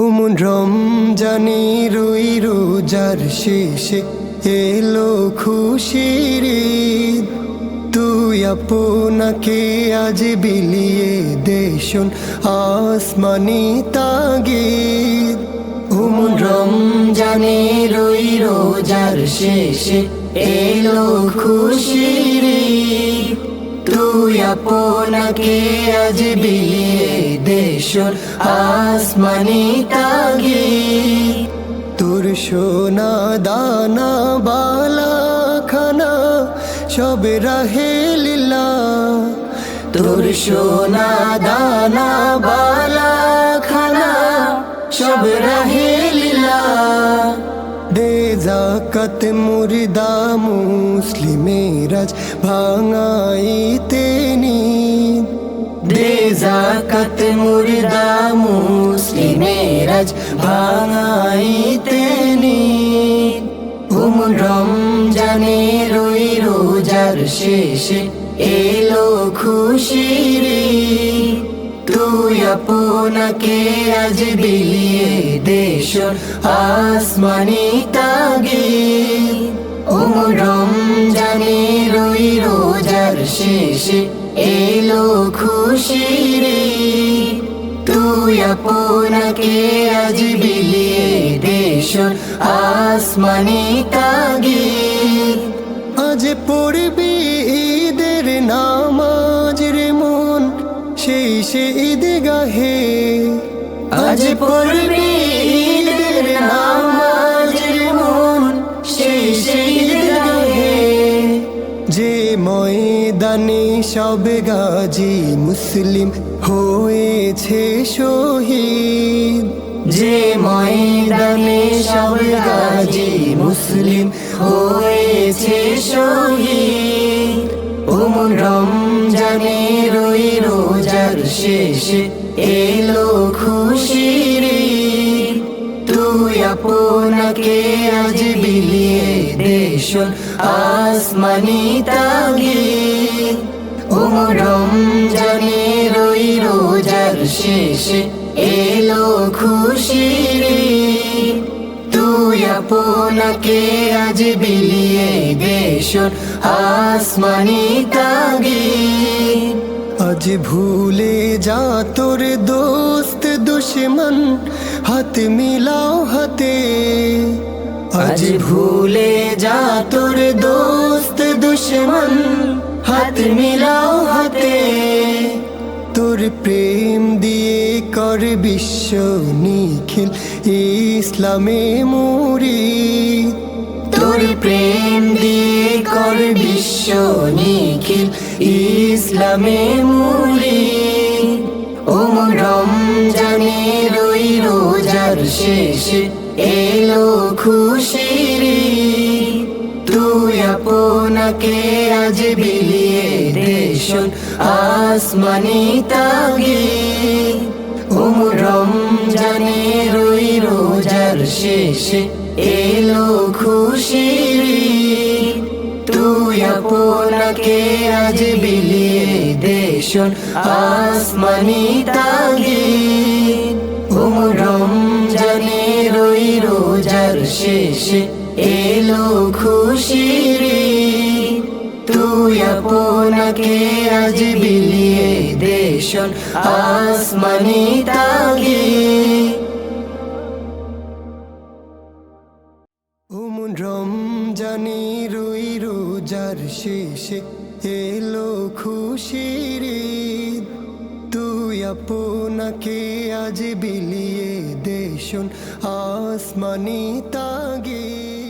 ওমন রমজানের ওই রোজার শেষে এলো খুশির ঈদ। তুই আপনাকে আজ বিলিয়ে দেশন আসমানি তাগিদ। ওমন রমজানের ওই রোজার শেষে এলো খুশির ঈদ। তুই আপনাকে আজ বিলিয়ে দেশন আসমানি তাগিদ। তোর সোনা দানা বালা খানা সব রাহে লীলা। তোর সোনা দানা বালা খানা সব রাহে লীলা। দে যাকাত মুর্দা মুসলিমের আজ ভাঙাইতে নিদ। দে যাকাত মুর্দা মুসলিমের আজ ভাঙাইতে নিদ। ওমন রমজানের ওই রোজার শেষে এলো খুশির ঈদ। তুই আপনাকে আজ বিলিয়ে দেশন আসমানি তাগিদ। ওমন রমজানের ওই রোজার শেষে এলো খুশির ঈদ। তুই আপনাকে আজ বিলিয়ে দেশন আসমানি তাগিদ। আজ পড়বি ঈদের নামাজ রে মন সেই সে ঈদগাহে। আজ পড়বি ঈদের নামাজ রে মন সেই সে ঈদগাহে। যে ময়দানে সব গাজী মুসলিম হয়েছে শহীদ। যে ময়দানে সব গাজী মুসলিম হয়েছে শহীদ। ওমন রমজানের ওই রোজার শেষে এলো খুশির ঈদ। তুই আপনাকে আজ বিলিয়ে দেশন আসমানি তাগিদ। ওমন রমজানের ওই রোজার শেষে এলো খুশির ঈদ। তুই আপনাকে আজ বিলিয়ে দেশন আসমানি তাগিদ। আজ ভুলে যা তোর দোস্ত দুশ্মন হাত মিলাও হাতে। আজ ভুলে যা তোর দোস্ত দুশ্মন হাত মিলাও হাতে। তোর প্রেম দিয়ে কর বিশ্ব নিখিল ইসলামে মুরিদ। তোর প্রেম দিয়ে কর বিশ্ব নিখিল ইসলামে মুরিদ। ওমন রমজানের ওই রোজার শেষে এলো খুশির ঈদ। তুই আপনাকে আজ বিলিয়ে দেশন আসমানি তাগিদ। ওমন রমজানের ওই রোজার শেষে এলো খুশির ঈদ। তুই আপনাকে আজ বিলিয়ে দেশন আসমানি তাগিদ। ওমন রমজানের ওই রোজার শেষে এলো খুশির ঈদ। তুই আপনাকে আজ বিলিয়ে দেশন আসমানি তাগিদ। ওমন রমজানের ওই রোজার শেষে এলো খুশির ঈদ। তুই আপনাকে আজ বিলিয়ে দেশন আসমানি তাগিদ।